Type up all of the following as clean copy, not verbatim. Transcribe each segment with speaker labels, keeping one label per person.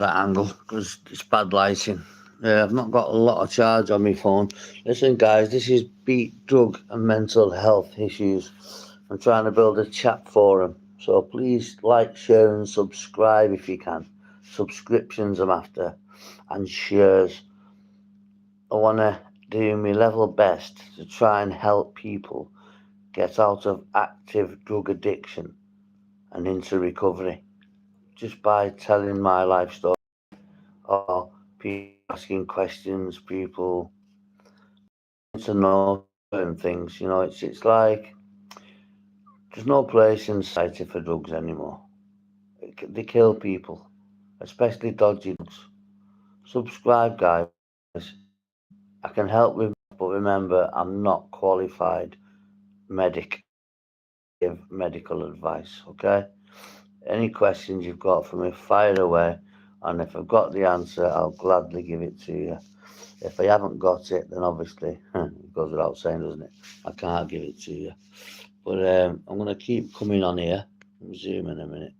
Speaker 1: that angle because it's bad lighting. I've not got a lot of charge on my phone. Listen, guys, this is Beat Drug and Mental Health Issues. I'm trying to build a chat forum, so please like, share, and subscribe if you can. Subscriptions I'm after, and shares. I want to do my level best to try and help people get out of active drug addiction and into recovery just by telling my life story or people asking questions, people to know certain things. It's like there's no place in society for drugs anymore. They kill people, especially dodgy drugs. Subscribe, guys. I can help with, but remember, I'm not qualified medic. Give medical advice, okay? Any questions you've got for me, fire away. And if I've got the answer, I'll gladly give it to you. If I haven't got it, then obviously, it goes without saying, doesn't it? I can't give it to you. But I'm going to keep coming on here. Zoom in a minute.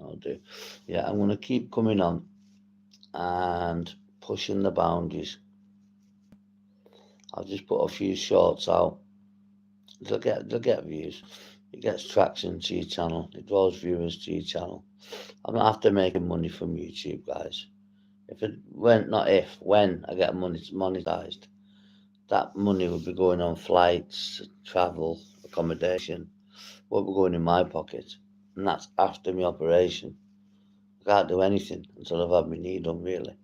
Speaker 1: I'll do. Yeah, I'm going to keep coming on and pushing the boundaries. I'll just put a few shorts out. They'll get views. It gets traction to your channel. It draws viewers to your channel. I'm not after making money from YouTube, guys. When I get monetized, that money would be going on flights, travel, accommodation, won't be going in my pocket. And that's after my operation. I can't do anything until I've had my knee done, really.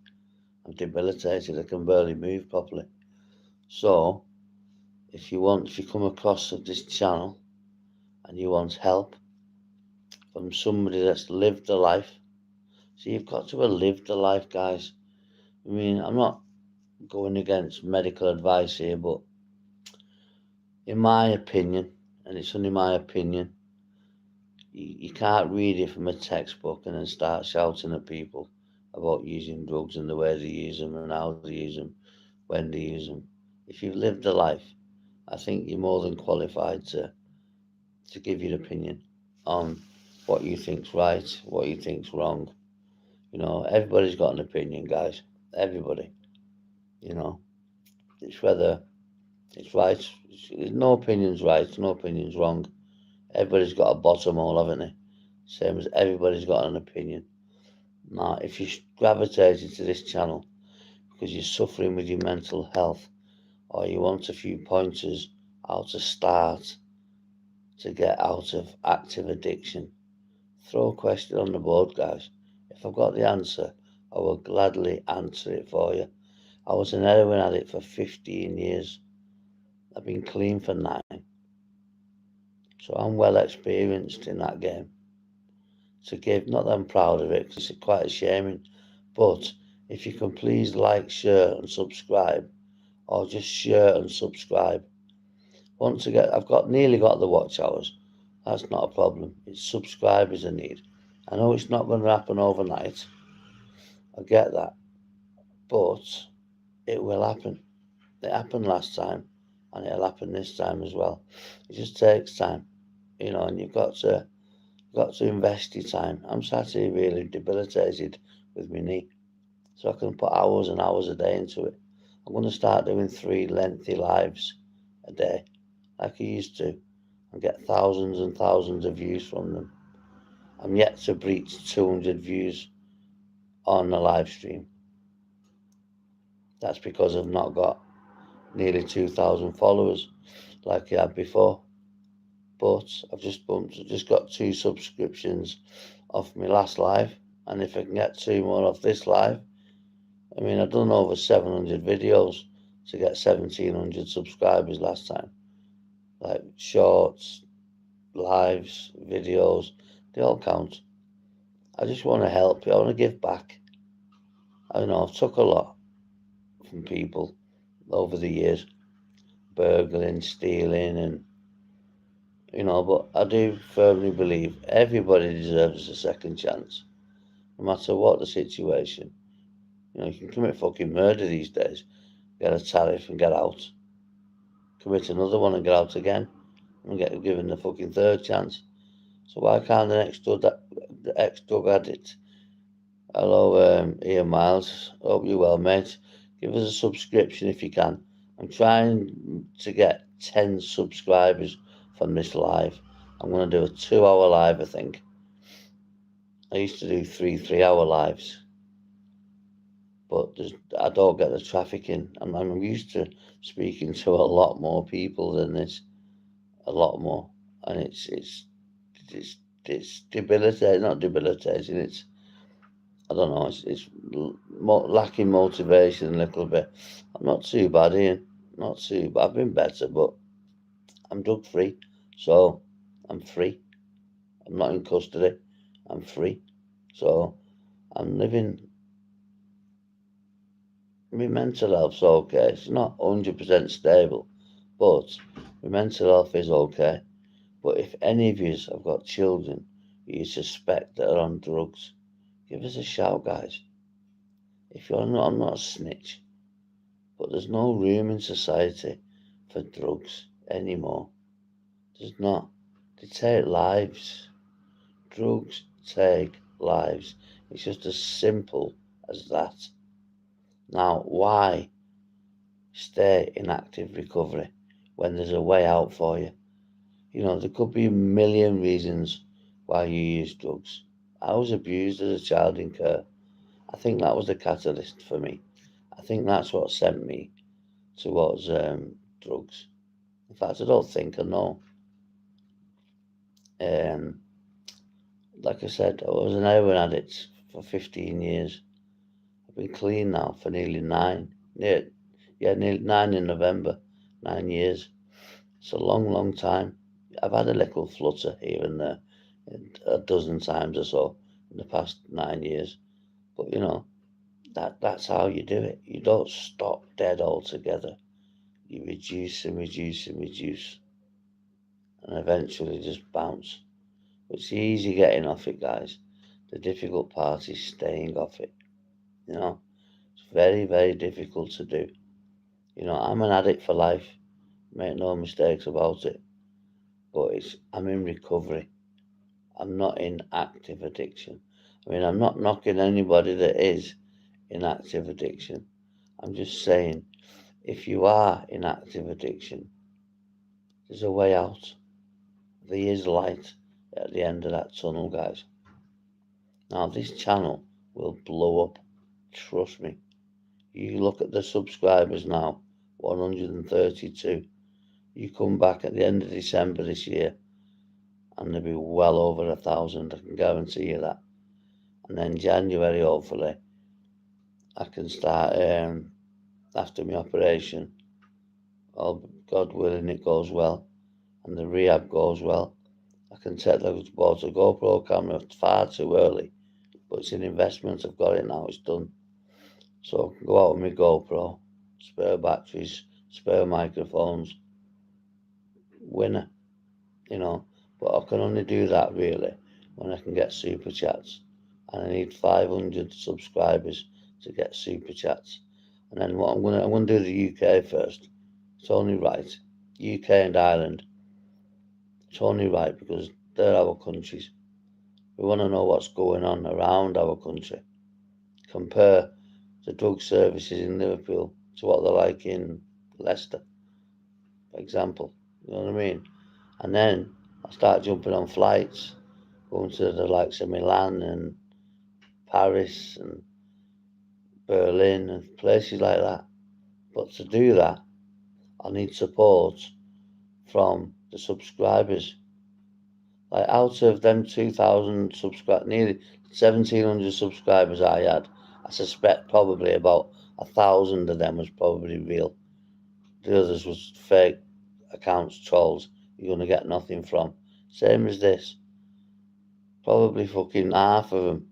Speaker 1: I'm debilitated, I can barely move properly. So, if you come across this channel and you want help from somebody that's lived a life, so you've got to have lived a life, guys. I mean, I'm not going against medical advice here, but in my opinion, and it's only my opinion, you can't read it from a textbook and then start shouting at people about using drugs and the way they use them and how they use them, when they use them. If you've lived a life, I think you're more than qualified to give your opinion on what you think's right, what you think's wrong. Everybody's got an opinion, guys. Everybody. You know, it's whether it's right. No opinion's right, no opinion's wrong. Everybody's got a bottom hole, haven't they? Same as everybody's got an opinion. Now, if you gravitated to this channel because you're suffering with your mental health or you want a few pointers how to start to get out of active addiction, throw a question on the board, guys. If I've got the answer, I will gladly answer it for you. I was an heroin addict for 15 years. I've been clean for 9. So I'm well experienced in that game. To give, not that I'm proud of it, because it's quite shaming, but if you can please like, share and subscribe, or just share and subscribe. Once again, nearly got the watch hours. That's not a problem. It's subscribers I need. I know it's not going to happen overnight. I get that. But it will happen. It happened last time, and it'll happen this time as well. It just takes time, and you've got to invest your time. I'm sat here really debilitated with my knee, so I can put hours and hours a day into it. I'm going to start doing 3 lengthy lives a day, like I used to, and get thousands and thousands of views from them. I'm yet to breach 200 views on a live stream. That's because I've not got nearly 2,000 followers like I had before. But I've just got 2 subscriptions off my last live, and if I can get 2 more off this live, I mean, I've done over 700 videos to get 1,700 subscribers last time. Like shorts, lives, videos, they all count. I just want to help you. I want to give back. I know I've took a lot from people over the years, burgling, stealing, and but I do firmly believe everybody deserves a second chance, no matter what the situation. You can commit fucking murder these days, get a tariff and get out, commit another one and get out again, and get given the fucking third chance. So why can't the ex-drug addict Hello, Ian Miles. Hope you're well, mate. Give us a subscription if you can. I'm trying to get 10 subscribers from this live. I'm going to do a 2 hour live, I think. I used to do three-hour lives, but I don't get the traffic in. I'm used to speaking to a lot more people than this, a lot more, and it's it's debilitating, not debilitating. It's I don't know. It's lacking motivation a little bit. I'm not too bad, Ian. Not too bad. I've been better, but I'm drug free, so I'm free. I'm not in custody. I'm free, so I'm living. My mental health's okay. It's not 100% stable, but my mental health is okay. But if any of you have got children who you suspect that are on drugs, give us a shout, guys. If you're not, I'm not a snitch. But there's no room in society for drugs anymore. There's not. They take lives. Drugs take lives. It's just as simple as that. Now, why stay in active recovery when there's a way out for you? You know, there could be a million reasons why you use drugs. I was abused as a child in care. I think that was the catalyst for me. I think that's what sent me towards drugs. In fact, I don't think I know. Um, like I said, I was an heroin addict for 15 years. I've been clean now for nearly nine. Nearly 9 in November. 9 years. It's a long, long time. I've had a little flutter here and there, a dozen times or so in the past 9 years. But you know, that's how you do it. You don't stop dead altogether. You reduce and reduce and reduce, and eventually just bounce. It's easy getting off it, guys. The difficult part is staying off it. You know, it's very, very difficult to do. You know, I'm an addict for life. Make no mistakes about it. But I'm in recovery. I'm not in active addiction. I mean, I'm not knocking anybody that is in active addiction. I'm just saying, if you are in active addiction, there's a way out. There is light at the end of that tunnel, guys. Now, this channel will blow up. Trust me. You look at the subscribers now, 132. You come back at the end of December this year, and there'll be well over 1,000. I can guarantee you that. And then January, hopefully, I can start after my operation. God willing, it goes well, and the rehab goes well. I can take those bought a GoPro camera far too early, but it's an investment. I've got it now. It's done. So I can go out with my GoPro, spare batteries, spare microphones, winner, you know. But I can only do that really when I can get super chats, and I need 500 subscribers to get super chats. And then what I'm gonna do the UK first. It's only right. UK and Ireland. It's only right because they're our countries. We want to know what's going on around our country. Compare the drug services in Liverpool to what they're like in Leicester, for example. You know what I mean? And then I start jumping on flights, going to the likes of Milan and Paris and Berlin and places like that. But to do that, I need support from the subscribers. Like out of them 2,000 subscribers, nearly 1,700 subscribers I had, I suspect probably about 1,000 of them was probably real. The others was fake accounts, trolls. You're gonna get nothing from. Same as this. Probably fucking half of them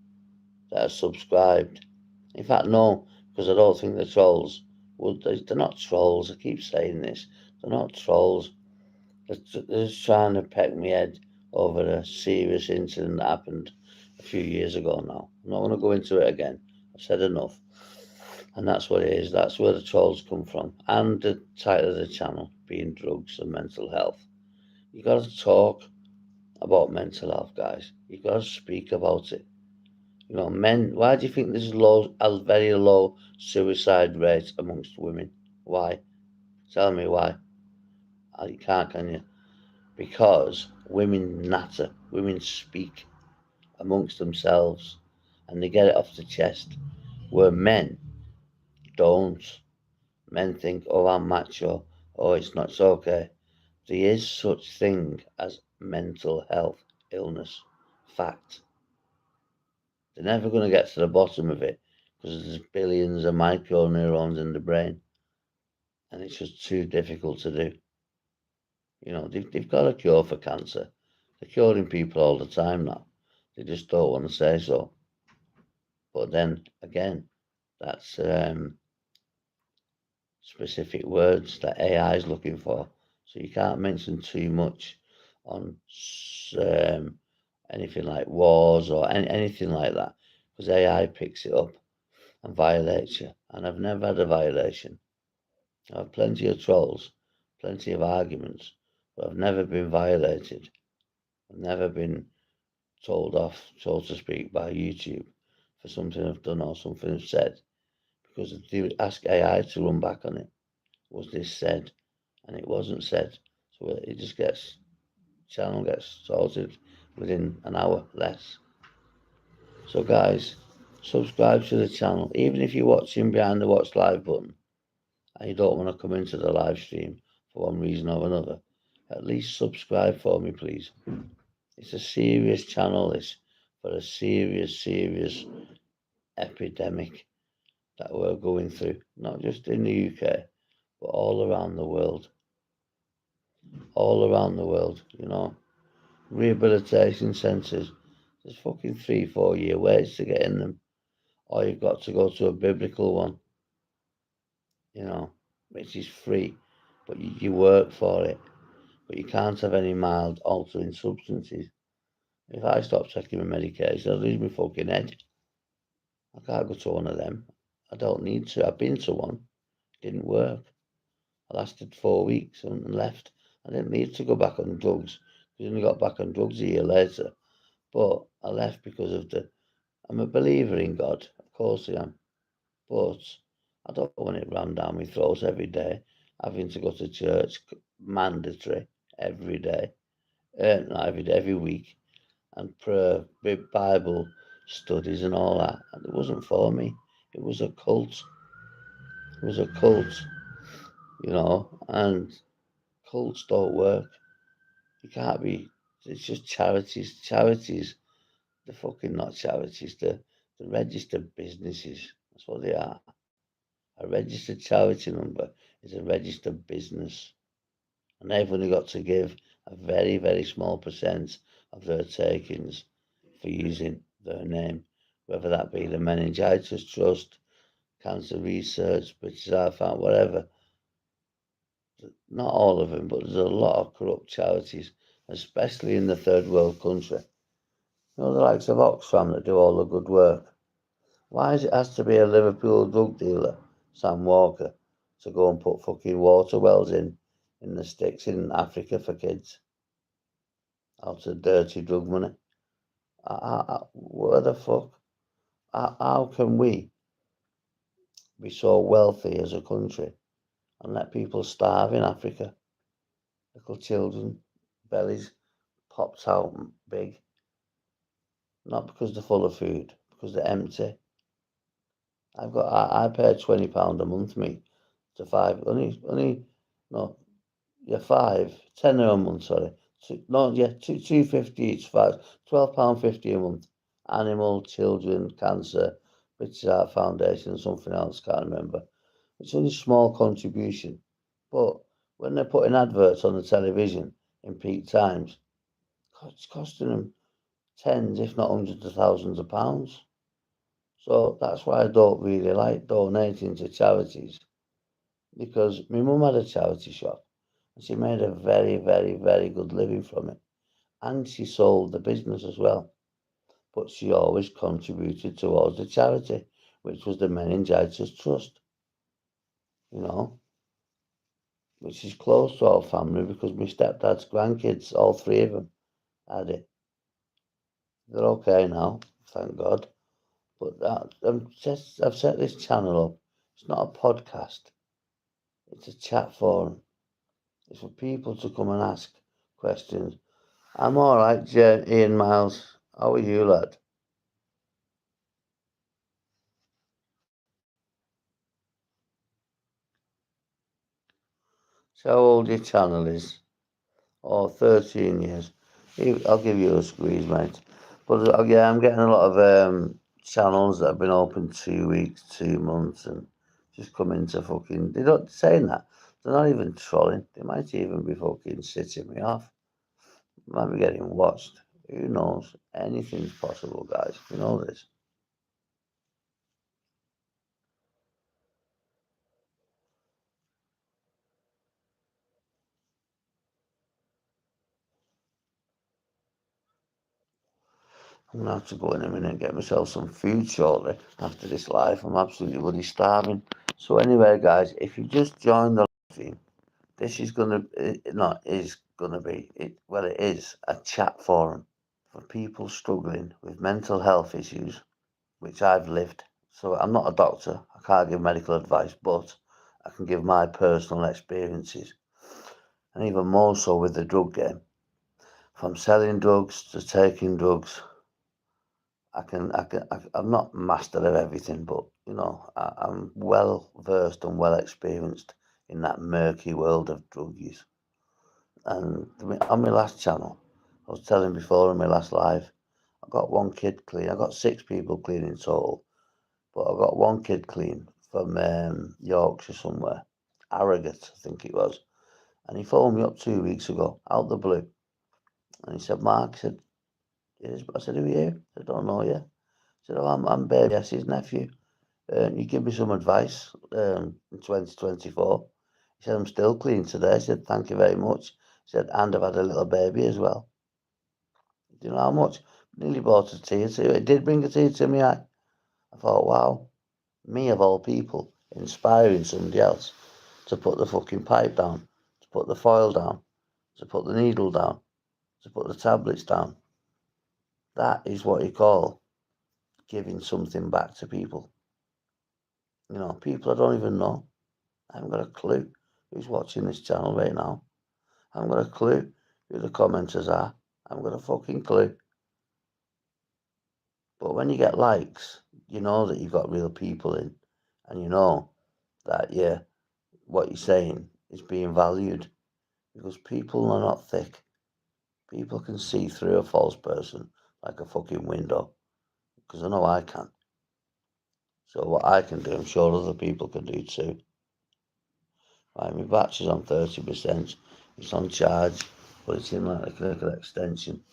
Speaker 1: that are subscribed. In fact, no, because I don't think the trolls would. They're not trolls. I keep saying this. They're not trolls. They're just trying to peck me head over a serious incident that happened a few years ago now. I'm not going to go into it again. I've said enough. And that's what it is. That's where the trolls come from. And the title of the channel being drugs and mental health. You got to talk about mental health, guys. You got to speak about it. Men. Why do you think there's a very low suicide rate amongst women? Why? Tell me why. You can't, can you? Because women natter, women speak amongst themselves, and they get it off the chest. Where men don't. Men think, oh, I'm macho. Oh, it's okay. There is such thing as mental health illness. Fact. They're never going to get to the bottom of it because there's billions of micro neurons in the brain, and it's just too difficult to do. They've got a cure for cancer. They're curing people all the time now. They just don't want to say so. But then again, that's specific words that AI is looking for. So you can't mention too much on um, anything like wars or anything like that because AI picks it up and violates you. And I've never had a violation. I have plenty of trolls, plenty of arguments, but I've never been violated. I've never been told off, so to speak, by YouTube for something I've done or something I've said because they ask AI to run back on it. Was this said? And it wasn't said. So it just channel gets sorted within an hour less. So guys, subscribe to the channel. Even if you're watching behind the watch live button and you don't want to come into the live stream for one reason or another, at least subscribe for me, please. It's a serious channel, this, for a serious epidemic that we're going through, not just in the UK, but all around the world. All around the world, Rehabilitation centres, there's fucking 3-4 year waits to get in them. Or you've got to go to a biblical one, which is free, but you work for it. But you can't have any mild altering substances. If I stop taking my medication, I'll lose my fucking head. I can't go to one of them. I don't need to. I've been to one. Didn't work. I lasted 4 weeks and left. I didn't need to go back on drugs. I only got back on drugs a year later. But I left because I'm a believer in God. Of course I am. But I don't want it rammed down my throat every day. Having to go to church, mandatory, every day. Not every day, every week. And prayer, Bible studies and all that. And it wasn't for me. It was a cult. It was a cult, and cults don't work. You can't be, it's just charities. Charities, they're fucking not charities. They're registered businesses. That's what they are. A registered charity number is a registered business. And they've only got to give a very small percent of their takings for using their name, whether that be the Meningitis Trust, Cancer Research, British Heart Foundation, whatever. Not all of them, but there's a lot of corrupt charities, especially in the third world country. The likes of Oxfam that do all the good work. Why does it has to be a Liverpool drug dealer, Sam Walker, to go and put fucking water wells in the sticks in Africa for kids? Out of dirty drug money. What the fuck? How can we be so wealthy as a country and let people starve in Africa? Little children, bellies popped out big. Not because they're full of food, because they're empty. I pay £20 a month, me, to five. No, yeah, 10 a month, sorry. £2.50 each, £12.50 a month. Animal, children, cancer, British Heart Foundation, something else, can't remember. It's only a small contribution. But when they're putting adverts on the television in peak times, it's costing them tens, if not hundreds of thousands of pounds. So that's why I don't really like donating to charities, because my mum had a charity shop and she made a very good living from it. And she sold the business as well. But she always contributed towards the charity, which was the Meningitis Trust, you know, which is close to our family because my stepdad's grandkids, all three of them, had it. They're okay now, thank God. But I've set this channel up. It's not a podcast. It's a chat forum. It's for people to come and ask questions. I'm all right, Ian Miles. How are you, lad? So how old your channel is? Oh, 13 years. I'll give you a squeeze, mate. But yeah, I'm getting a lot of channels that have been open 2 weeks, 2 months, and just come into fucking. They're not saying that. They're not even trolling. They might even be fucking sitting me off. Might be getting watched. Who knows? Anything's possible, guys. You know this. I'm gonna have to go in a minute and get myself some food shortly after this live. I'm absolutely bloody starving. So anyway, guys, if you just joined the stream, this is gonna is gonna be it. Well, it is a chat forum for people struggling with mental health issues, which I've lived. So I'm not a doctor. I can't give medical advice, but I can give my personal experiences, and even more so with the drug game. From selling drugs to taking drugs, I'm not master of everything, but I'm well versed and well experienced in that murky world of drug use. And on my last channel, I was telling before in my last live, I got one kid clean. I got 6 people clean in total, but I got one kid clean from Yorkshire somewhere, Harrogate, I think it was. And he phoned me up 2 weeks ago, out the blue, and he said, "Mark," he said, I said, "Who are you?" I said, "I don't know you." He said, "Oh, I'm Baby S's nephew. You give me some advice in 2024. He said, "I'm still clean today." I said, "Thank you very much." He said, "And I've had a little baby as well." Do you know how much? Nearly brought a tear to it. Did bring a tear to my eye. I thought, wow, me of all people, inspiring somebody else to put the fucking pipe down, to put the foil down, to put the needle down, to put the tablets down. That is what you call giving something back to people. People I don't even know. I haven't got a clue who's watching this channel right now. I haven't got a clue who the commenters are. I haven't got a fucking clue. But when you get likes, you know that you've got real people in, and you know that, yeah, what you're saying is being valued, because people are not thick. People can see through a false person like a fucking window, because I know I can. So what I can do, I'm sure other people can do too. Right, my battery's on 30%. It's on charge, but it's in like a little extension.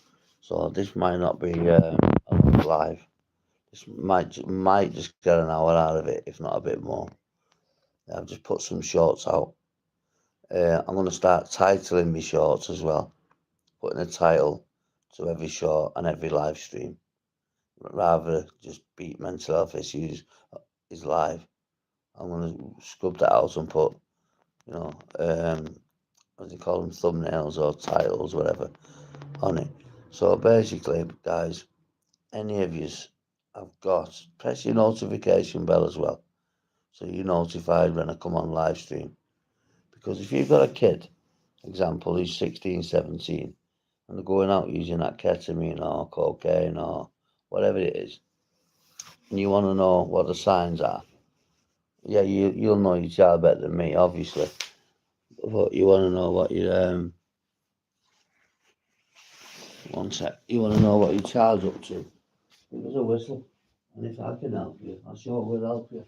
Speaker 1: So this might not be a live. This might just get an hour out of it, if not a bit more. I've just put some shorts out. I'm going to start titling my shorts as well, putting a title to every short and every live stream, rather just beat mental health issues is live. I'm going to scrub that out and put, what do you call them, thumbnails or titles, whatever, on it. So basically, guys, any of yous have got, press your notification bell as well, so you're notified when I come on live stream. Because if you've got a kid, example, who's 16, 17, and they're going out using that ketamine or cocaine or whatever it is, and you want to know what the signs are, yeah, you'll know your child better than me, obviously. But you want to know what your one sec, you want to know what your child's up to. Give us a whistle, and if I can help you, I sure will help you.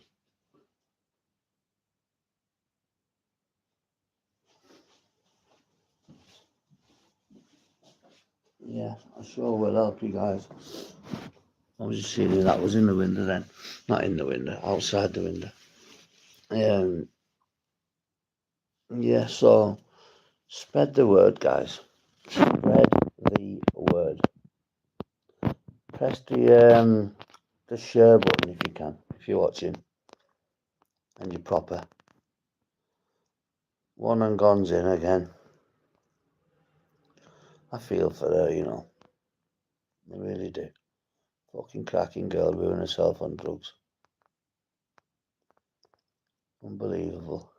Speaker 1: Yeah, I sure will help you guys. I was just seeing that was in the window then. Not in the window, outside the window. Um, yeah, so spread the word, guys. Spread the word. Press the share button if you can, if you're watching and you're proper. One and gone's in again. I feel for her, I really do. Fucking cracking girl ruining herself on drugs. Unbelievable.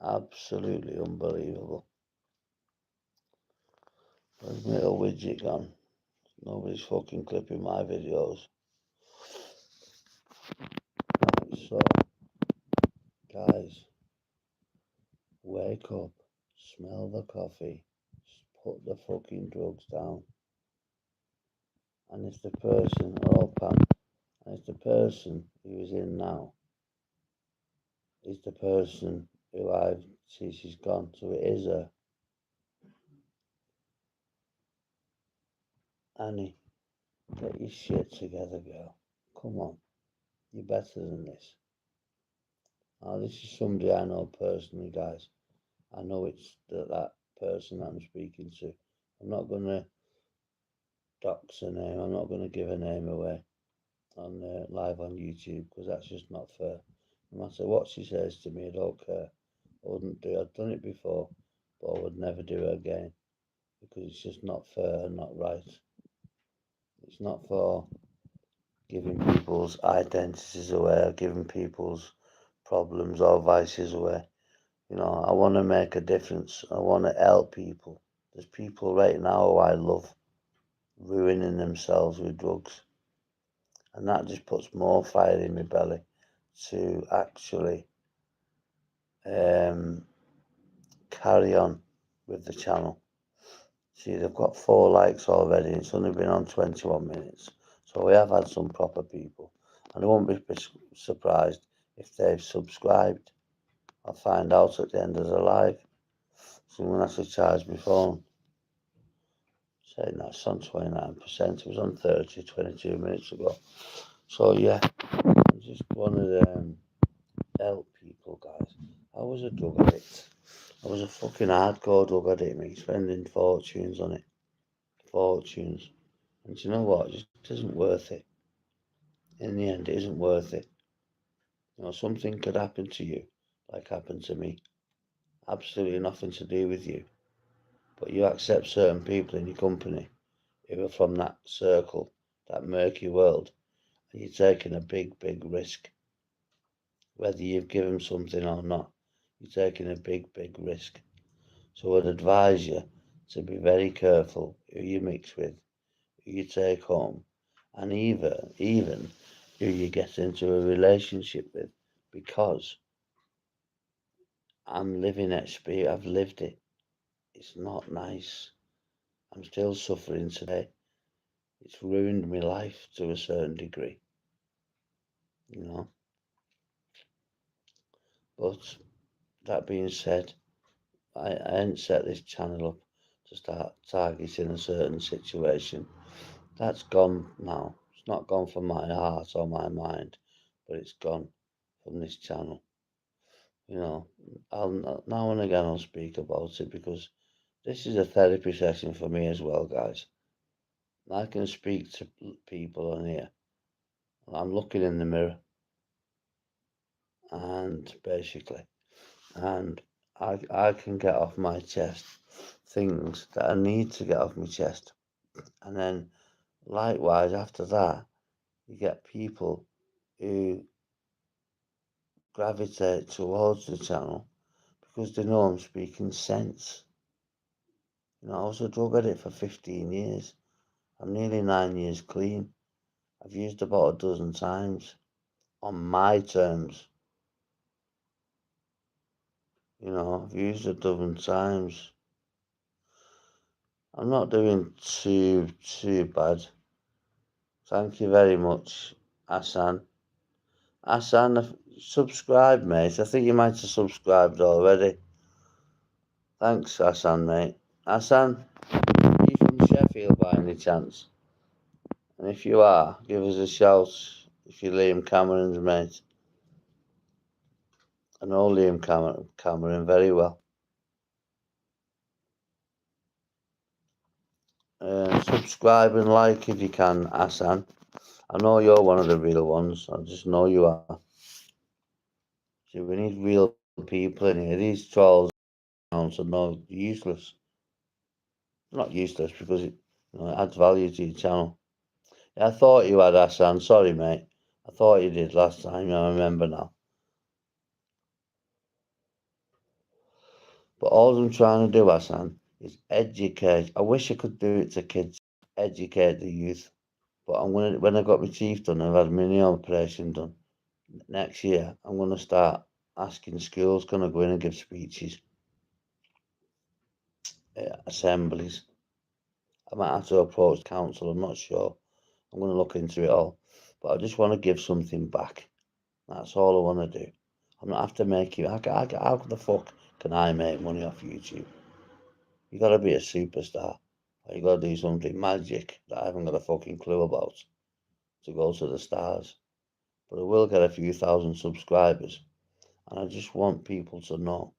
Speaker 1: Absolutely unbelievable. Where's my little widget gone? Nobody's fucking clipping my videos. Right, so, guys, wake up, smell the coffee, put the fucking drugs down. And it's the person, oh Pam, and it's the person who is in now, is the person who I see she's gone. So it is her. Annie, get your shit together, girl. Come on, you're better than this. Now, this is somebody I know personally, guys. I know it's that person that I'm speaking to. I'm not going to dox her name. I'm not going to give her name away on live on YouTube because that's just not fair. No matter what she says to me, I don't care. I wouldn't do it. I've done it before, but I would never do it again because it's just not fair and not right. It's not for giving people's identities away or giving people's problems or vices away. You know, I want to make a difference. I want to help people. There's people right now who I love ruining themselves with drugs. And that just puts more fire in my belly to actually carry on with the channel. See, they've got 4 likes already. It's only been on 21 minutes. So we have had some proper people. And I won't be surprised if they've subscribed. I'll find out at the end of the live. So I'm going to have to charge my phone. Saying that's on 29%. It was on 30, 22 minutes ago. So yeah, I just wanted to help people, guys. I was a drug addict. I was a fucking hardcore drug addict, mate, spending fortunes on it. Fortunes. And you know what? It just isn't worth it. In the end, it isn't worth it. You know, something could happen to you, like happened to me. Absolutely nothing to do with you. But you accept certain people in your company who are from that circle, that murky world, and you're taking a big, big risk. Whether you've given something or not, you're taking a big, big risk. So I'd advise you to be very careful who you mix with, who you take home, and even who you get into a relationship with, because I'm living experience. I've lived it. It's not nice. I'm still suffering today. It's ruined my life to a certain degree, you know. But that being said, I ain't set this channel up to start targeting a certain situation. That's gone now. It's not gone from my heart or my mind, but it's gone from this channel. You know, I'll now and again I'll speak about it because this is a therapy session for me as well, guys. I can speak to people on here. I'm looking in the mirror, and basically, and I can get off my chest things that I need to get off my chest, and then likewise after that, you get people who gravitate towards the channel because they know I'm speaking sense. You know, I was a drug addict for 15 years. I'm nearly 9 years clean. I've used about a dozen times on my terms. You know, I've used a dozen times. I'm not doing too bad. Thank you very much, Hassan. Hassan, subscribe, mate. I think you might have subscribed already. Thanks, Hassan, mate. Hassan, are you from Sheffield by any chance? And if you are, give us a shout if you're Liam Cameron's mate. I know Liam Cameron very well. Subscribe and like if you can, Hassan. I know you're one of the real ones. I just know you are. See, we need real people in here. These trolls are no useless. Not useless because it adds value to your channel. I thought you had, Hassan. Sorry, mate. I thought you did last time. I remember now. But all I'm trying to do, Hassan, is educate. I wish I could do it to kids, educate the youth. But I'm gonna, when I got my teeth done, I've had a mini operation done. Next year, I'm gonna start asking schools, can I go in and give speeches, assemblies. I might have to approach council. I'm not sure. I'm gonna look into it all. But I just want to give something back. That's all I want to do. I'm not after making. How the fuck can I make money off YouTube? You gotta be a superstar. Or you gotta do something magic that I haven't got a fucking clue about to go to the stars. But I will get a few thousand subscribers. And I just want people to know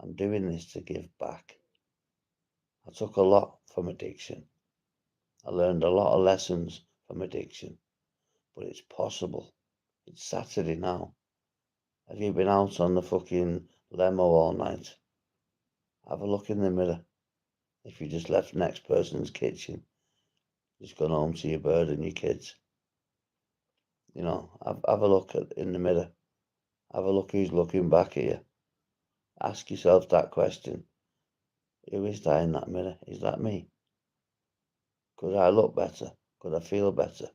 Speaker 1: I'm doing this to give back. I took a lot from addiction. I learned a lot of lessons from addiction. But it's possible. It's Saturday now. Have you been out on the fucking limo all night? Have a look in the mirror. If you just left next person's kitchen, just gone home to your bird and your kids, have a look in the mirror. Have a look who's looking back at you. Ask yourself that question. Who is that in that mirror? Is that me? Could I look better? Could I feel better?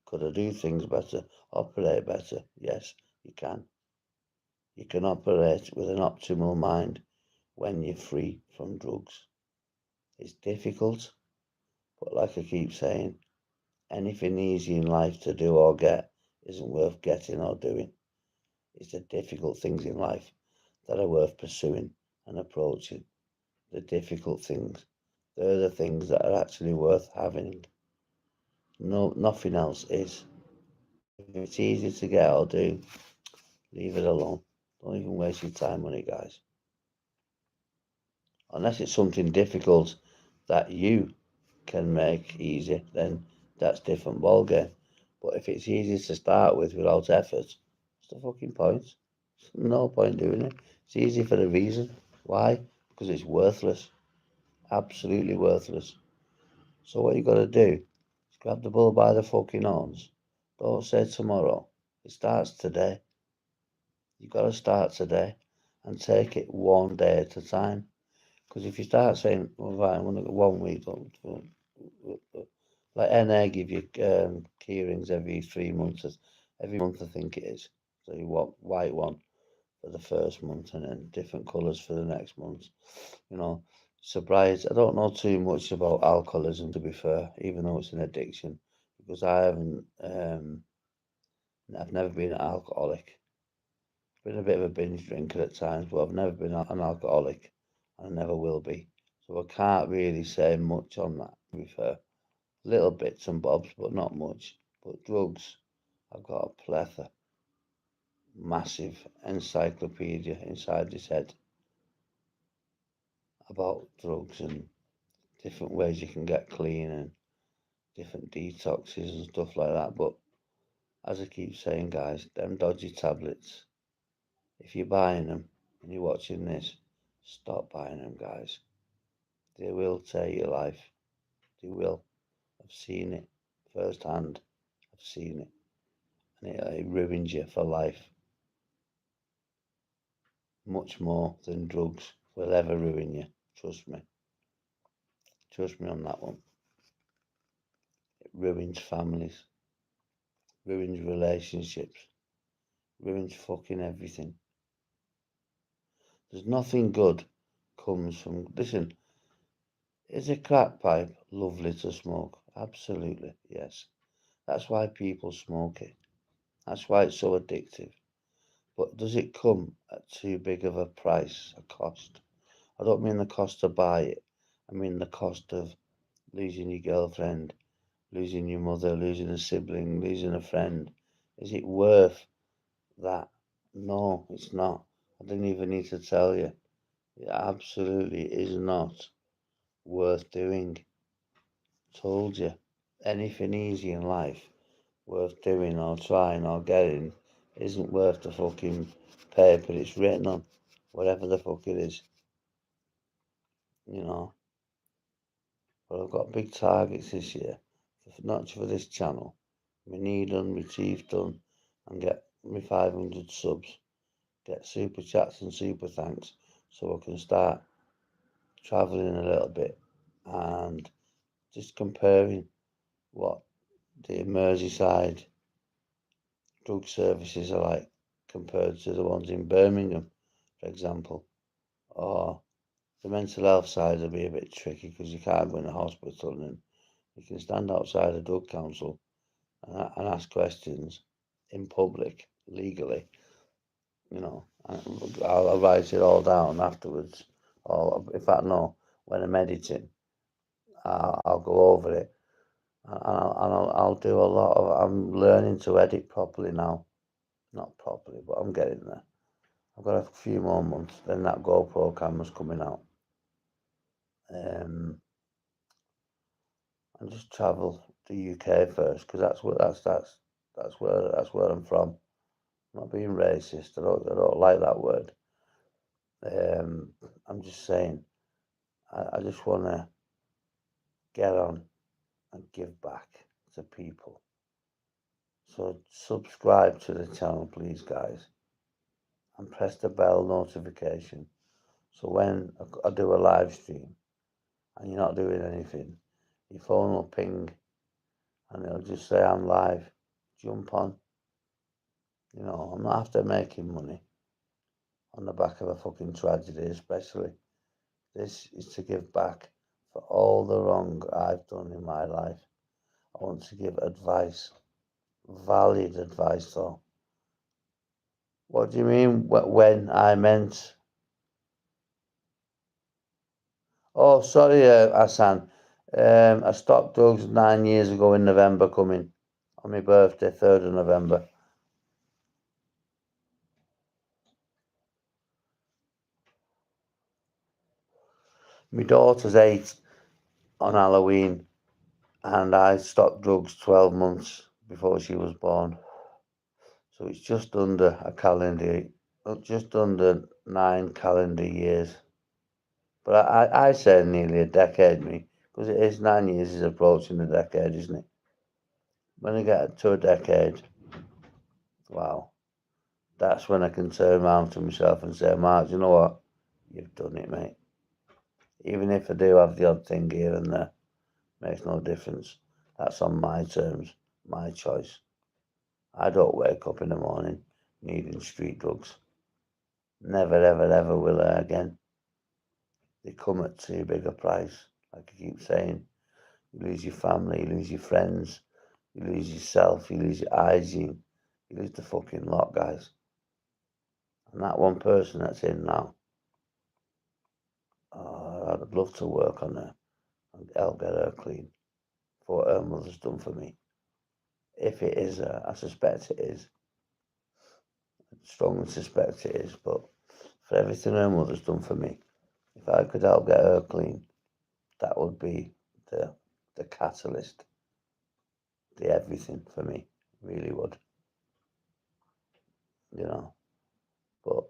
Speaker 1: Could I do things better? Operate better? Yes, you can. You can operate with an optimal mind when you're free from drugs. It's difficult, but like I keep saying, anything easy in life to do or get isn't worth getting or doing. It's the difficult things in life that are worth pursuing and approaching. The difficult things. They're the things that are actually worth having. No, nothing else is. If it's easy to get or do, leave it alone. Don't even waste your time on it, guys. Unless it's something difficult that you can make easy, then that's different ballgame. But if it's easy to start with without effort, what's the fucking point? There's no point doing it. It's easy for a reason. Why? Because it's worthless. Absolutely worthless. So what you gotta do is grab the bull by the fucking horns. Don't say tomorrow. It starts today. You gotta start today and take it one day at a time. Because if you start saying, well, right, I'm gonna go 1 week, like NA give you key rings every 3 months, every month I think it is. So you want white one for the first month and then different colours for the next month. You know, sobriety. I don't know too much about alcoholism to be fair, even though it's an addiction, because I've never been an alcoholic. Been a bit of a binge drinker at times, but I've never been an alcoholic, and I never will be. So I can't really say much on that. To be fair, little bits and bobs, but not much. But drugs, I've got a plethora, massive encyclopedia inside this head about drugs and different ways you can get clean and different detoxes and stuff like that. But as I keep saying, guys, them dodgy tablets, if you're buying them and you're watching this, stop buying them, guys. They will take your life. They will. I've seen it firsthand. I've seen it. And it ruins you for life. Much more than drugs will ever ruin you. Trust me. Trust me on that one. It ruins families, ruins relationships, ruins fucking everything. There's nothing good comes from. Listen, is a crack pipe lovely to smoke? Absolutely, yes. That's why people smoke it. That's why it's so addictive. But does it come at too big of a price, a cost? I don't mean the cost to buy it. I mean the cost of losing your girlfriend, losing your mother, losing a sibling, losing a friend. Is it worth that? No, it's not. I didn't even need to tell you. It absolutely is not worth doing. Told you. Anything easy in life worth doing or trying or getting isn't worth the fucking paper it's written on, whatever the fuck it is, you know. But I've got big targets this year. not for this channel, my knee done, my teeth done, and get me 500 subs, get super chats and super thanks, so I can start travelling a little bit and just comparing what the Merseyside drug services are like compared to the ones in Birmingham, for example. Or the mental health side will be a bit tricky because you can't go in a hospital and you can stand outside a drug council and ask questions in public legally. You know, I'll write it all down afterwards. Or in fact, no, when I'm editing, I'll go over it and I'll do a lot of. I'm learning to edit properly now. Not properly, but I'm getting there. I've got a few more months. Then that GoPro camera's coming out. And just travel the UK first because that's where I'm from. I'm not being racist. I don't like that word. I'm just saying. I just want to get on and give back to people. So subscribe to the channel, please, guys, and press the bell notification. So when I do a live stream and you're not doing anything, your phone will ping and it'll just say I'm live. Jump on. You know, I'm not after making money on the back of a fucking tragedy, especially. This is to give back for all the wrong I've done in my life. I want to give advice, valid advice though. What do you mean when I meant? Oh, sorry, Hassan. I stopped drugs 9 years ago in November coming. On my birthday, 3rd of November. My daughter's 8 on Halloween, and I stopped drugs 12 months before she was born. So it's just under a calendar, just under 9 calendar years. But I say nearly a decade, me, because it is 9 years is approaching a decade, isn't it? When I get to a decade, wow, that's when I can turn around to myself and say, Mark, you know what? You've done it, mate. Even if I do have the odd thing here and there, makes no difference. That's on my terms, my choice. I don't wake up in the morning needing street drugs. Never, ever, ever will I again. They come at too big a price. Like I keep saying, you lose your family, you lose your friends, you lose yourself, you lose your hygiene, you lose the fucking lot, guys. And that one person that's in now, I'd love to work on her and help get her clean for what her mother's done for me. If it is her, I suspect it is. I strongly suspect it is, but for everything her mother's done for me, if I could help get her clean, that would be the catalyst, the everything for me, really would, you know. But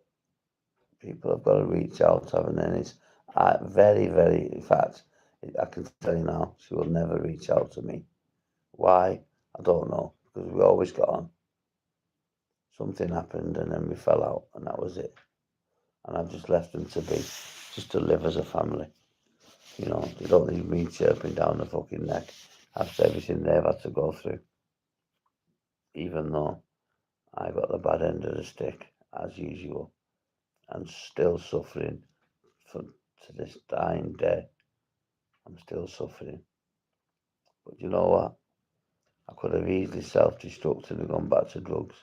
Speaker 1: people have got to reach out, haven't they? And it's very, very, in fact, I can tell you now, she will never reach out to me. Why? I don't know, because we always got on. Something happened and then we fell out, and that was it. And I've just left them to be, just to live as a family. You know, they don't need me chirping down the fucking neck after everything they've had to go through. Even though I got the bad end of the stick, as usual, and still suffering to this dying day. I'm still suffering. But you know what? I could have easily self-destructed and gone back to drugs,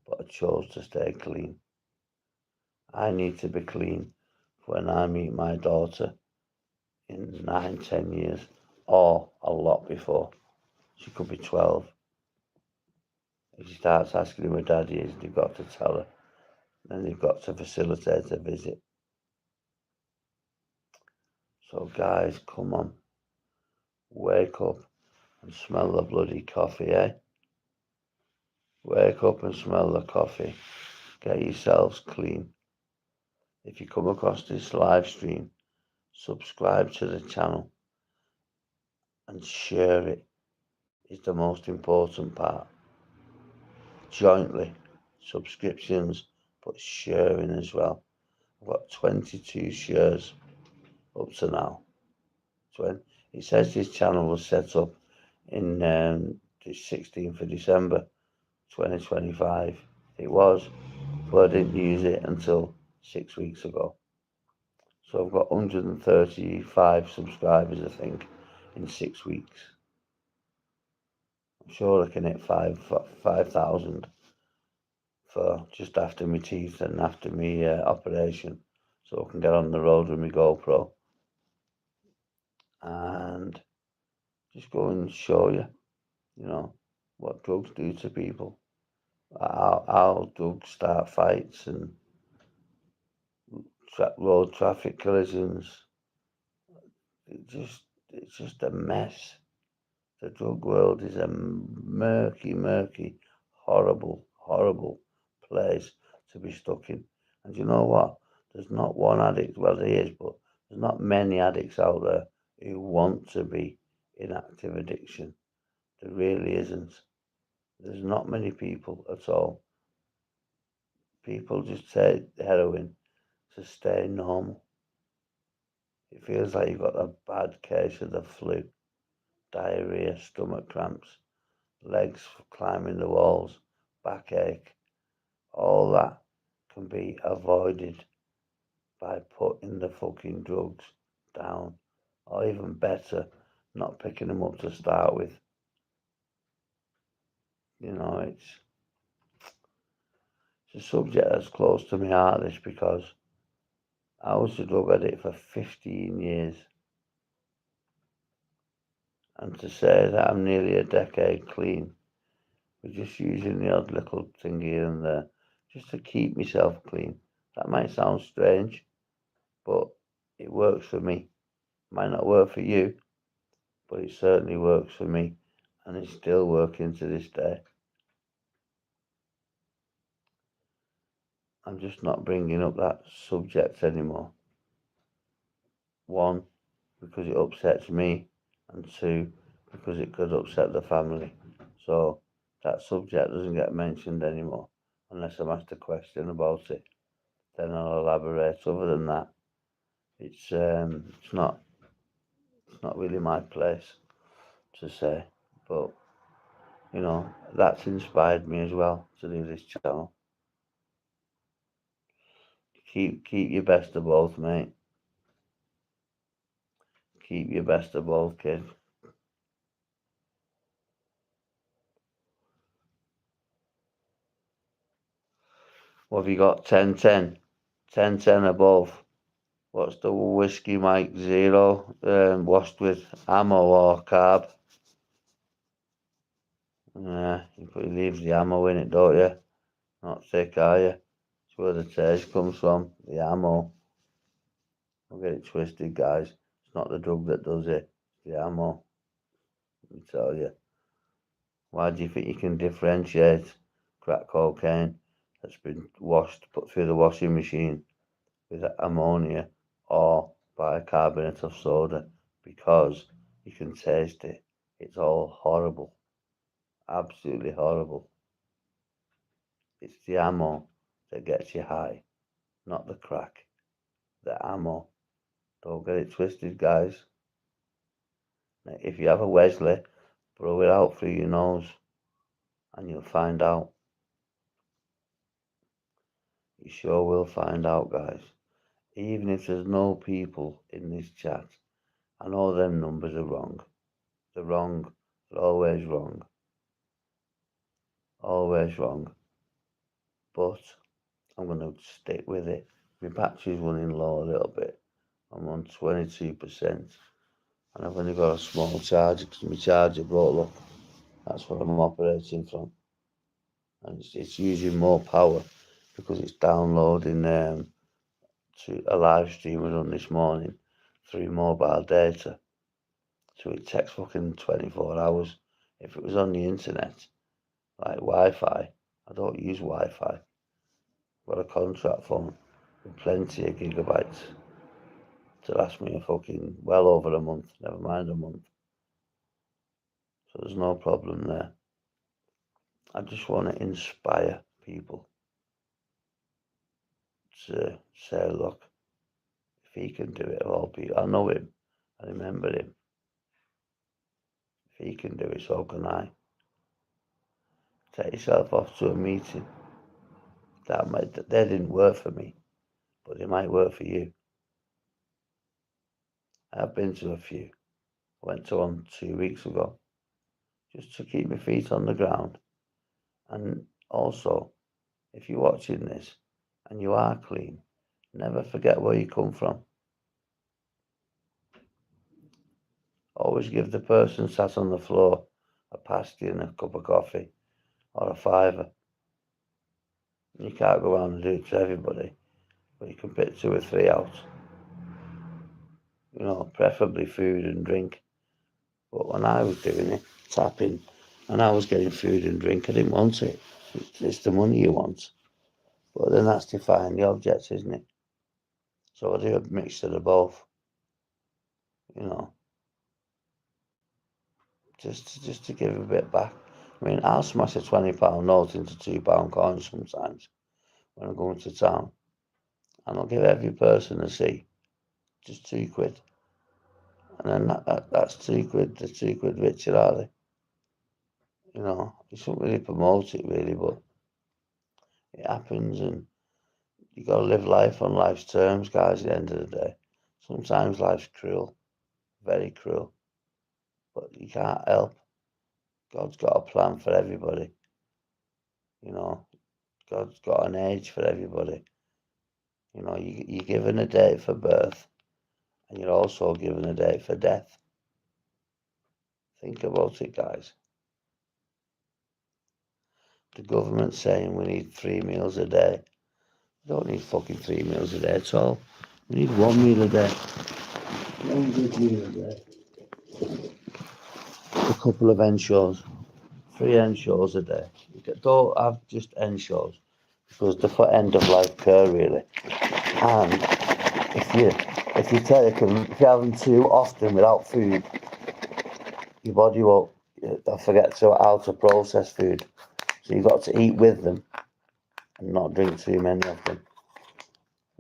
Speaker 1: but I chose to stay clean. I need to be clean for when I meet my daughter in 9, 10 years, or a lot before. She could be 12. If she starts asking who her daddy is, they've got to tell her. Then they've got to facilitate a visit. So guys, come on. Wake up and smell the bloody coffee, eh? Wake up and smell the coffee. Get yourselves clean. If you come across this live stream, subscribe to the channel and share it. is the most important part. Jointly, subscriptions, but sharing as well. I've got 22 shares up to now. So it says this channel was set up in the 16th of December 2025. It was, but I didn't use it until 6 weeks ago. So I've got 135 subscribers, I think, in 6 weeks. I'm sure I can hit 5,000 for just after my teeth and after my operation, so I can get on the road with my GoPro and just go and show you, what drugs do to people, how drugs start fights and road traffic collisions. It's just a mess. The drug world is a murky, horrible, horrible place to be stuck in. And you know what? There's not one addict, well, there is, but there's not many addicts out there who want to be in active addiction. There really isn't. There's not many people at all. People just take heroin to stay normal. It feels like you've got a bad case of the flu, diarrhea, stomach cramps, legs climbing the walls, backache. All that can be avoided by putting the fucking drugs down, or even better, not picking them up to start with. It's a subject that's close to my heart, this, because I was a drug addict for 15 years. And to say that I'm nearly a decade clean, with just using the odd little thing here and there, just to keep myself clean. That might sound strange, but it works for me. Might not work for you, but it certainly works for me, and it's still working to this day. I'm just not bringing up that subject anymore. One, because it upsets me, and two, because it could upset the family. So that subject doesn't get mentioned anymore unless I'm asked a question about it. Then I'll elaborate. Other than that, it's not really my place to say. But that's inspired me as well to do this channel. Keep your best of both, mate. Keep your best of both, kid. What have you got? 10-10. 10-10 above. What's the whiskey Mike Zero washed with ammo or carb? Yeah, you leave the ammo in it, don't you? Not thick, are you? It's where the taste comes from, the ammo. Don't get it twisted, guys. It's not the drug that does it, it's the ammo. Let me tell you. Why do you think you can differentiate crack cocaine that's been put through the washing machine with ammonia or bicarbonate of soda? Because you can taste it. It's all horrible. Absolutely horrible. It's the ammo that gets you high, not the crack. The ammo. Don't get it twisted, guys. Now, if you have a Wesley, blow it out through your nose and you'll find out. You sure will find out, guys. Even if there's no people in this chat, I know them numbers are wrong. They're wrong. They're always wrong. Always wrong. But I'm going to stick with it. My battery's running low a little bit. I'm on 22%. And I've only got a small charger because my charger broke. Look, that's what I'm operating from. And it's using more power because it's downloading to a live stream we done this morning through mobile data. So it takes fucking 24 hours. If it was on the internet, like Wi-Fi, I don't use Wi-Fi. I've got a contract phone with plenty of gigabytes to last me a fucking well over a month, never mind a month. So there's no problem there. I just want to inspire people to say, look, if he can do it, of all people, I know him, I remember him. If he can do it, so can I. Take yourself off to a meeting. They didn't work for me, but they might work for you. I've been to a few. I went to one 2 weeks ago, just to keep my feet on the ground. And also, if you're watching this and you are clean, never forget where you come from. Always give the person sat on the floor a pasty and a cup of coffee or a fiver. You can't go around and do it to everybody, but you can pick 2 or 3 out. Preferably food and drink. But when I was doing it, tapping, and I was getting food and drink, I didn't want it. It's the money you want. But then that's define the objects, isn't it? So I do a mixture of both, just to give a bit back. I mean, I'll smash a £20 note into £2 coins sometimes when I'm going to town. And I'll give every person a C, just £2. And then that's £2, the £2 richer, are they? You shouldn't really promote it really, but it happens, and you got to live life on life's terms, guys, at the end of the day. Sometimes life's cruel, very cruel, but you can't help. God's got a plan for everybody. God's got an age for everybody. You're given a date for birth, and you're also given a date for death. Think about it, guys. The government's saying we need 3 meals a day. We don't need fucking 3 meals a day at all. We need 1 meal a day. 1 good meal a day. A couple of ensures. 3 ensures a day. Don't have just ensures, because they're for end of life care, really. And if you take them, if you have them too often without food, your body will forget how to process food. So you've got to eat with them and not drink too many of them.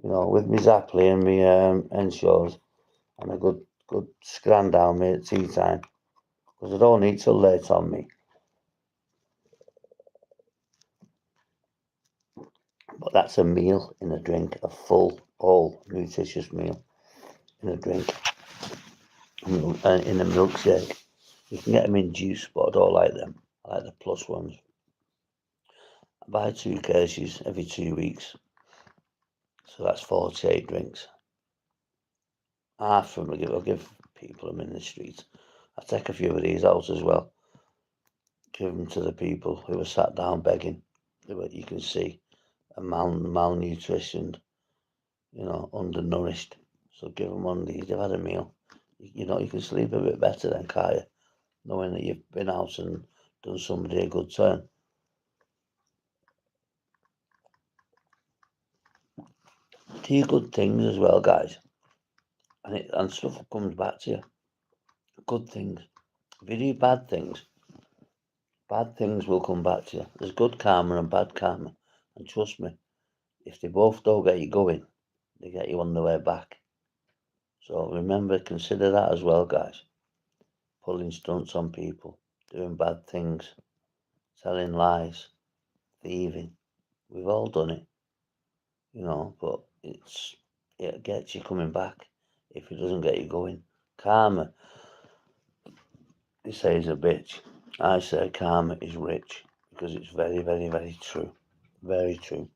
Speaker 1: With me Zapply and me ensures and a good scran down me at tea time, because I don't eat till late on me. But that's a meal in a drink, a full, whole, nutritious meal in a drink. In a milkshake. You can get them in juice, but I don't like them. I like the plus ones. I buy 2 cases every 2 weeks. So that's 48 drinks. Half of them I'll give people them in the street. I take a few of these out as well. Give them to the people who are sat down begging. You can see a malnutritioned, undernourished. So give them one of these. They've had a meal. You can sleep a bit better then, can't you? Knowing that you've been out and done somebody a good turn. Do good things as well, guys. And stuff comes back to you. Good things. If you do bad things will come back to you. There's good karma and bad karma. And trust me, if they both don't get you going, they get you on the way back. So remember, consider that as well, guys. Pulling stunts on people, doing bad things, telling lies, thieving. We've all done it, but it gets you coming back if it doesn't get you going. Karma, they say, is a bitch. I say karma is rich, because it's very, very, very true. Very true.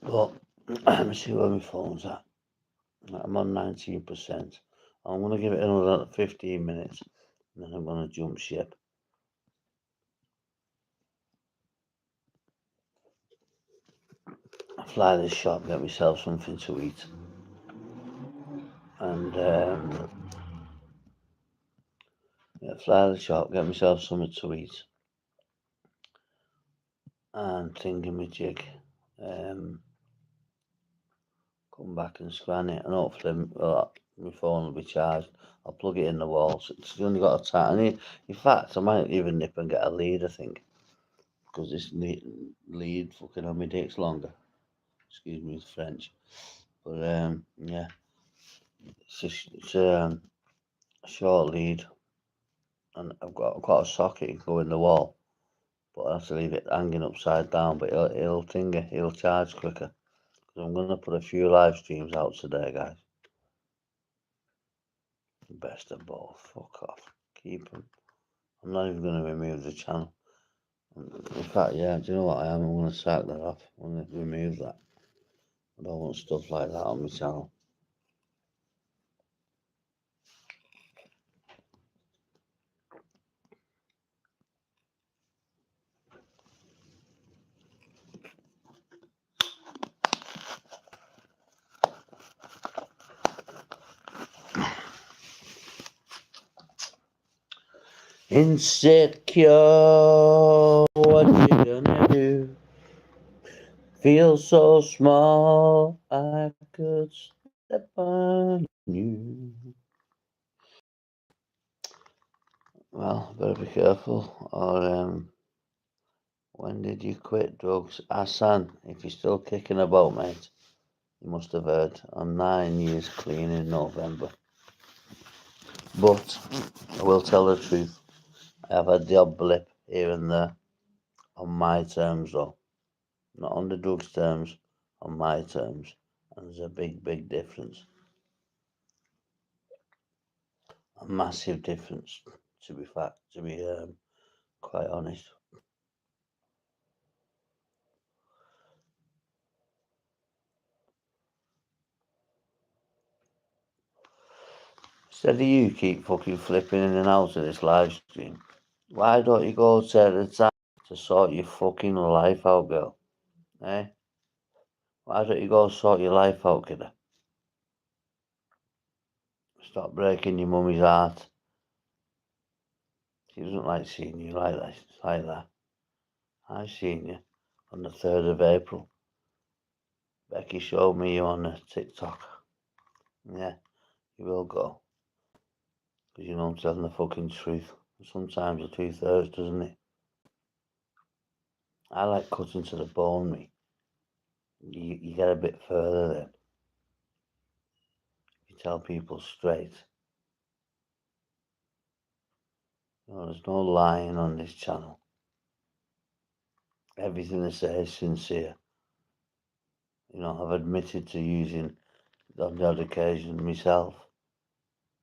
Speaker 1: But let me see where my phone's at. I'm on 19%. I'm going to give it another 15 minutes, and then I'm going to jump ship. Fly to the shop, get myself something to eat. And fly to the shop, get myself something to eat. And thingamajig. come back and scan it, and hopefully my phone will be charged. I'll plug it in the wall. So it's only got a tap. In fact, I might even nip and get a lead, I think, because this lead fucking on me takes longer. Excuse me, it's French. But yeah, it's a short lead, and I've got a socket can go in the wall, but I have to leave it hanging upside down. But it'll charge quicker. Because I'm gonna put a few live streams out today, guys. Best of both. Fuck off. Keep them. I'm not even gonna remove the channel. In fact, yeah. Do you know what I am? I'm gonna sack that off. I'm gonna remove that. I don't want stuff like that on my channel. Insecure, what you gonna do? Feel so small, I could step on you. Well, better be careful, or when did you quit drugs? Hassan, if you're still kicking about, mate, you must have heard. I'm 9 years clean in November. But I will tell the truth. I have had the odd blip here and there on my terms, though. Not on the drugs terms, on my terms. And there's a big, big difference. A massive difference, to be quite honest. Instead of you keep fucking flipping in and out of this live stream, why don't you go to the time to sort your fucking life out, girl? Eh? Why don't you go sort your life out, kiddo? Stop breaking your mummy's heart. She doesn't like seeing you like that. Like that. I seen you on the 3rd of April. Becky showed me you on the TikTok. Yeah, you will go. Because you know I'm telling the fucking truth. Sometimes the truth hurts, doesn't it? I like cutting to the bone, me. You get a bit further then. You tell people straight. You know, there's no lying on this channel. Everything I say is sincere. You know, I've admitted to using on the odd occasion myself,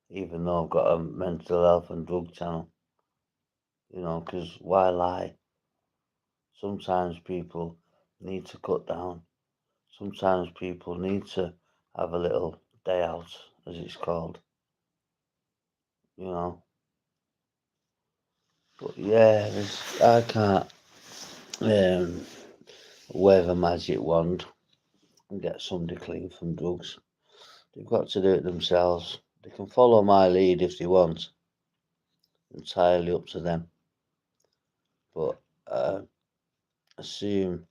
Speaker 1: even though I've got a mental health and drug channel. You know, because why lie? Sometimes people need to cut down. Sometimes people need to have a little day out, as it's called. You know. But yeah, I can't wave a magic wand and get somebody clean from drugs. They've got to do it themselves. They can follow my lead if they want. Entirely up to them. But assume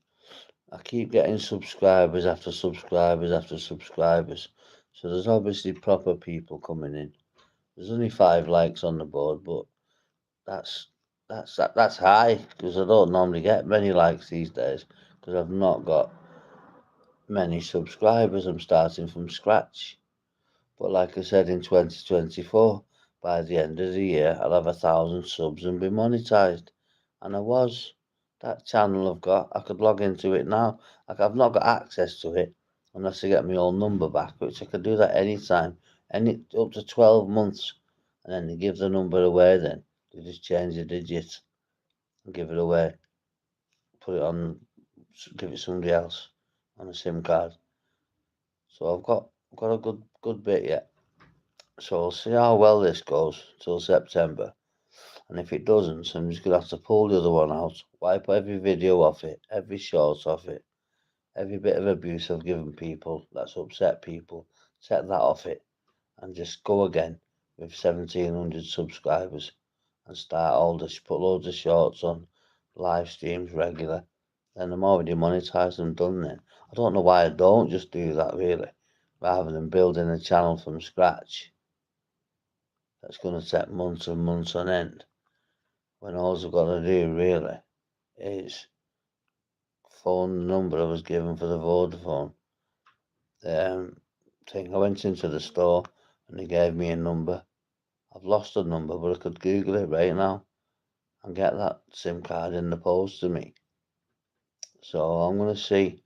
Speaker 1: I keep getting subscribers after subscribers after subscribers. So there's obviously proper people coming in. There's only 5 likes on the board, but that's high because I don't normally get many likes these days because I've not got many subscribers. I'm starting from scratch. But like I said, in 2024, by the end of the year, I'll have 1,000 subs and be monetized. And I was. That channel I've got, I could log into it now. Like I've not got access to it unless I get my old number back, which I could do that anytime, up to 12 months. And then they give the number away then. They just change the digits and give it away. Put it on, give it somebody else on a SIM card. So I've got a good bit yet. So we'll see how well this goes till September. And if it doesn't, I'm just going to have to pull the other one out, wipe every video off it, every short off it, every bit of abuse I've given people that's upset people, set that off it, and just go again with 1,700 subscribers and start put loads of shorts on, live streams regular. Then I'm already monetized and done then. I don't know why I don't just do that really. rather than building a channel from scratch that's going to take months and months on end, when all I've got to do really is phone the number I was given for the Vodafone thing. I went into the store and they gave me a number. I've lost the number, but I could Google it right now and get that SIM card in the post to me. So I'm going to see,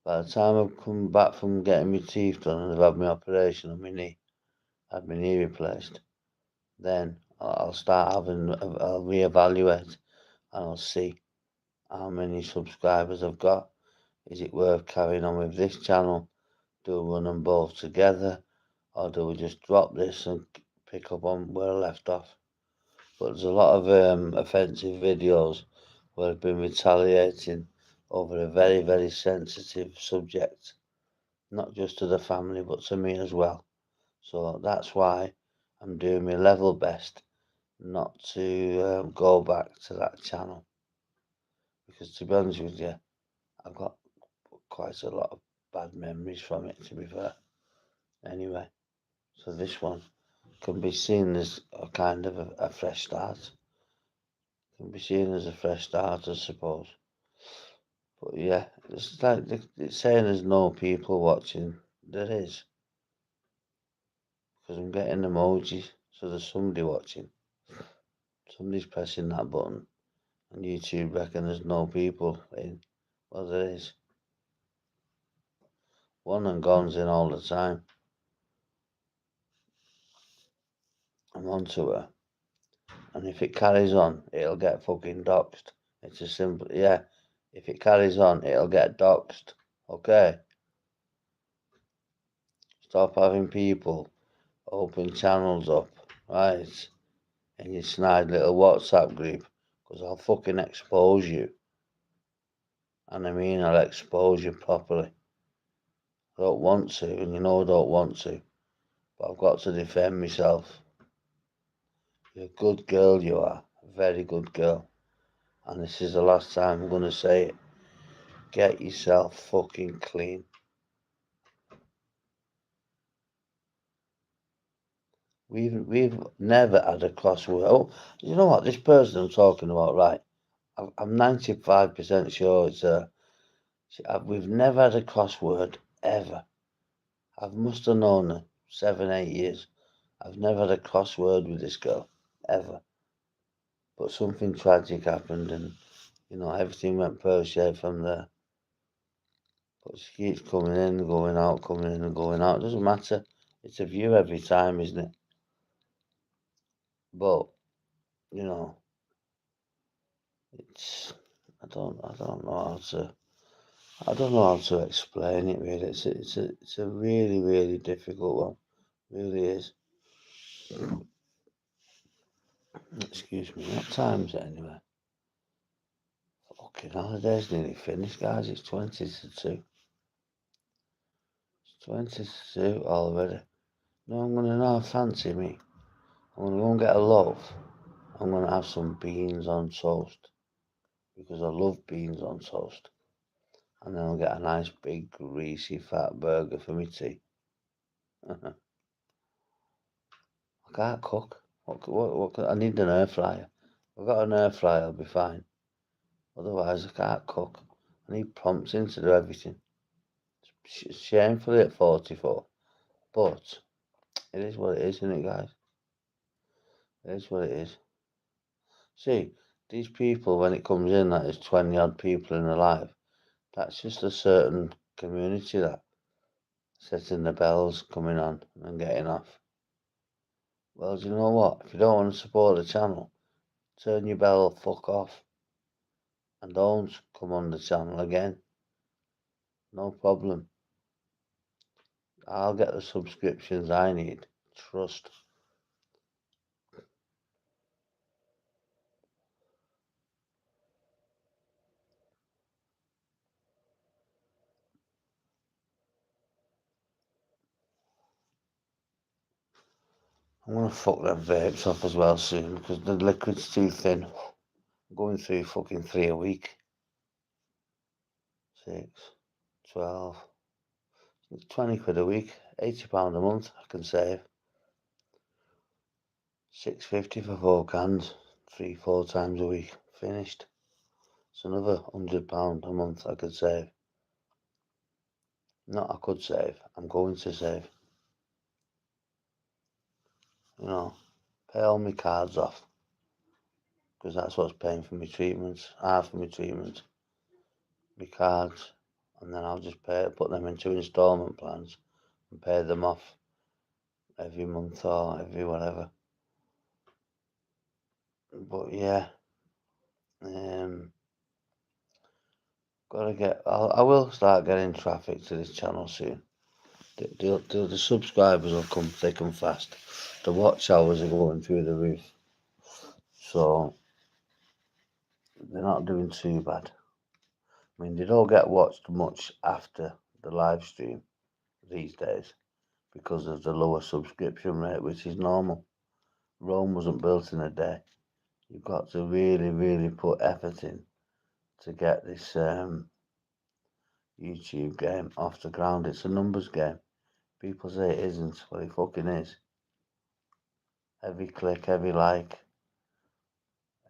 Speaker 1: by the time I've come back from getting my teeth done and I've had my operation on my knee, had my knee replaced, then I'll start I'll reevaluate and I'll see how many subscribers I've got. Is it worth carrying on with this channel? Do we run them both together? Or do we just drop this and pick up on where I left off? But there's a lot of offensive videos where I've been retaliating over a very, very sensitive subject, not just to the family, but to me as well. So that's why I'm doing my level best not to go back to that channel. Because to be honest with you, I've got quite a lot of bad memories from it, to be fair. Anyway, so this one can be seen as a kind of a fresh start. Can be seen as a fresh start, I suppose. But yeah, it's like it's saying there's no people watching. There is. Because I'm getting emojis, so there's somebody watching. Somebody's pressing that button, and YouTube reckon there's no people in. Well, there is. One and gone's in all the time. I'm onto her. And if it carries on, it'll get fucking doxed. It's as simple, yeah. If it carries on, it'll get doxed. Okay? Stop having people open channels up, right? In your snide little WhatsApp group, because I'll fucking expose you. And I mean, I'll expose you properly. I don't want to, and you know I don't want to, but I've got to defend myself. You're a good girl, you are. A very good girl. And this is the last time I'm going to say it. Get yourself fucking clean. We've never had a crossword. Oh, you know what? This person I'm talking about, right? I'm 95% sure it's we've never had a crossword ever. I must have known her 7, 8 years. I've never had a crossword with this girl ever. But something tragic happened, and everything went pear-shaped from there. But she keeps coming in and going out, coming in and going out. It doesn't matter. It's a view every time, isn't it? But it's I don't know how to explain it really. It's a really, really difficult one. It really is. Excuse me. What time is it anyway? Fucking holiday's nearly finished, guys. It's 20 to 2. It's 20 to 2 already. No, I'm gonna now fancy me. I'm gonna go and get a loaf. I'm gonna have some beans on toast. Because I love beans on toast. And then I'll get a nice big greasy fat burger for me tea. I can't cook. I need an air fryer. If I've got an air fryer, I'll be fine. Otherwise, I can't cook. I need prompting to do everything. It's shamefully at 44. But it is what it is, isn't it, guys? It is what it is. See, these people, when it comes in that there's 20 odd people in the live, that's just a certain community that setting the bells, coming on and getting off. Well, do you know what? If you don't want to support the channel, turn your bell fuck off. And don't come on the channel again. No problem. I'll get the subscriptions I need. Trust. I'm gonna fuck them vapes off as well soon because the liquid's too thin. I'm going through fucking 3 a week. 6, 12, It's 20 quid a week, £80 a month I can save. £6.50 for 4 cans, 3-4 times a week, finished. It's another £100 a month I could save. Not I could save, I'm going to save. Pay all my cards off, because that's what's paying for my treatments, half of my treatments, my cards, and then I'll just put them into instalment plans and pay them off every month or every whatever. But yeah, I will start getting traffic to this channel soon. The subscribers will come thick and fast. The watch hours are going through the roof, so they're not doing too bad. I mean, they don't get watched much after the live stream these days because of the lower subscription rate, which is normal. Rome wasn't built in a day. You've got to really, really put effort in to get this YouTube game off the ground. It's a numbers game. People say it isn't, but it fucking is. Every click, every like,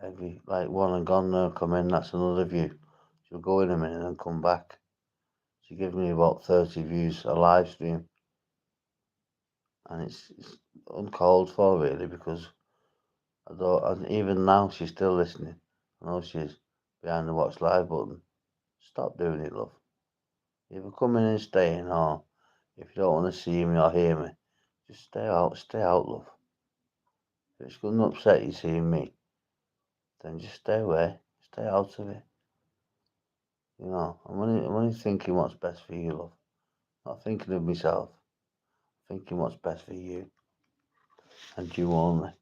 Speaker 1: one and gone now, come in, that's another view. She'll go in a minute and come back. She gives me about 30 views a live stream. And it's uncalled for, really, because and even now she's still listening. I know she's behind the watch live button. Stop doing it, love. Either coming and staying, or if you don't want to see me or hear me, just stay out, love. If it's going to upset you seeing me, then just stay away, stay out of it. I'm only thinking what's best for you, love. Not thinking of myself, thinking what's best for you, and you only.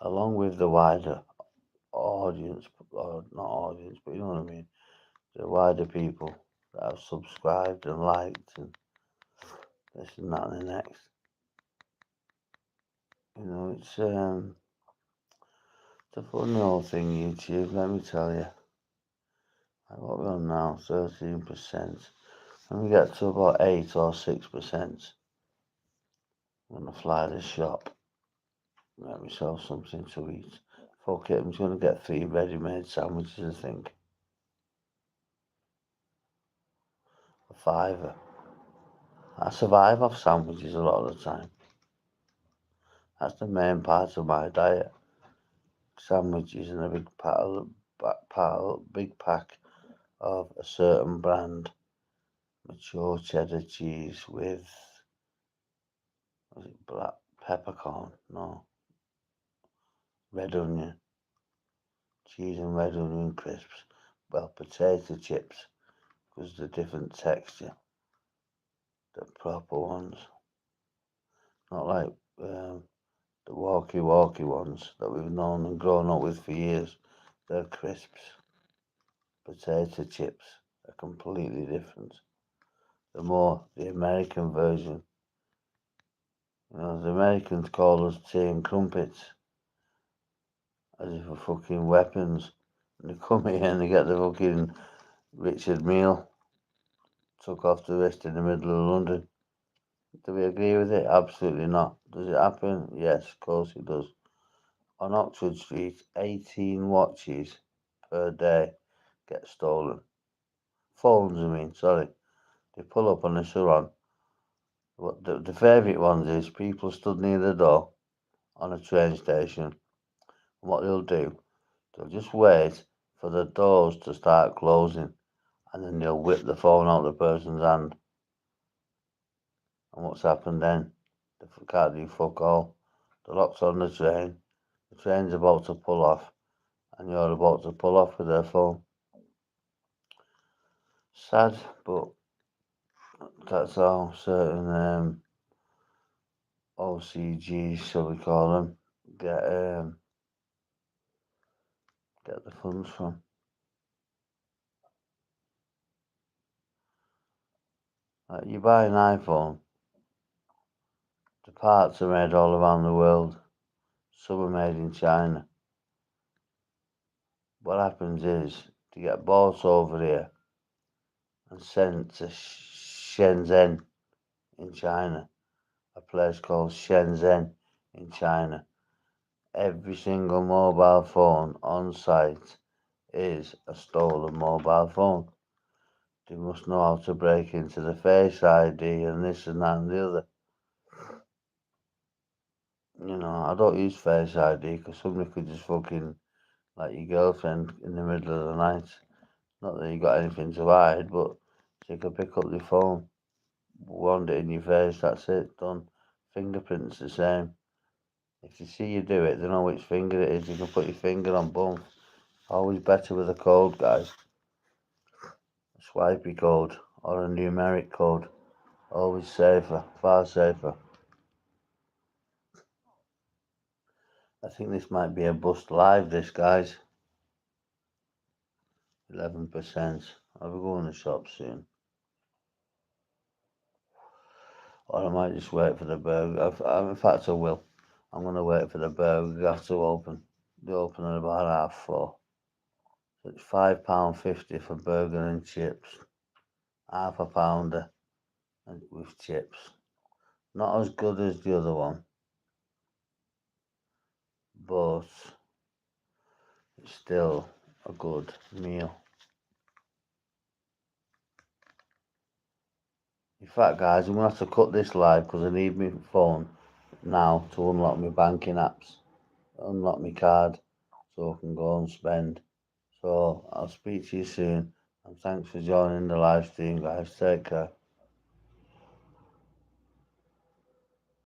Speaker 1: Along with the wider audience, or not audience, but you know what I mean, the wider people that have subscribed and liked and this and that and the next. It's a funny old thing, YouTube, let me tell you. What we're on now, 13%. When we get to about 8 or 6%, I'm going to fly the shop, get myself something to eat. Fuck it, I'm just going to get 3 ready-made sandwiches, I think. A £5. I survive off sandwiches a lot of the time. That's the main part of my diet. Sandwiches and a big pack of a certain brand mature cheddar cheese with, was it black peppercorn? No, red onion. Cheese and red onion crisps. Well, potato chips, because the different texture. The proper ones. Not like the walkie ones that we've known and grown up with for years. They're crisps. Potato chips are completely different. The American version. The Americans call us tea and crumpets, as if we're fucking weapons. And they come here and they get the fucking Richard Mille took off the wrist in the middle of London. Do we agree with it? Absolutely not. Does it happen? Yes, of course it does. On Oxford Street, 18 watches per day get stolen. Phones, I mean, sorry. They pull up on the Surron. The favourite ones is people stood near the door on a train station. And what they'll do, they'll just wait for the doors to start closing, and then they'll whip the phone out of the person's hand. And what's happened then? They can't do fuck all. The lock's on the train's about to pull off, and you're about to pull off with their phone. Sad, but that's how certain OCGs, shall we call them, get the funds from. Like, you buy an iPhone, the parts are made all around the world. Some are made in China. What happens is they get bought over here and sent to Shenzhen in China. A place called Shenzhen in China. Every single mobile phone on site is a stolen mobile phone. They must know how to break into the Face ID and this and that and the other. I don't use Face ID because somebody could just fucking, like your girlfriend in the middle of the night. Not that you got anything to hide, but she could pick up your phone, wand it in your face, that's it, done. Fingerprints the same. If you see you do it, they know which finger it is. You can put your finger on both. Always better with a code, guys. A swipey code or a numeric code. Always safer, far safer. I think this might be a bust live, this, guys. 11%. I'll be going to the shop soon. Or I might just wait for the burger. In fact, I will. I'm going to wait for the burger to open. They open at about 4:30. So it's £5.50 for burger and chips. Half a pounder and with chips. Not as good as the other one, but it's still a good meal. In fact, guys, I'm going to have to cut this live because I need my phone now to unlock my banking apps, unlock my card so I can go and spend. So I'll speak to you soon, and thanks for joining the live stream, guys. Take care.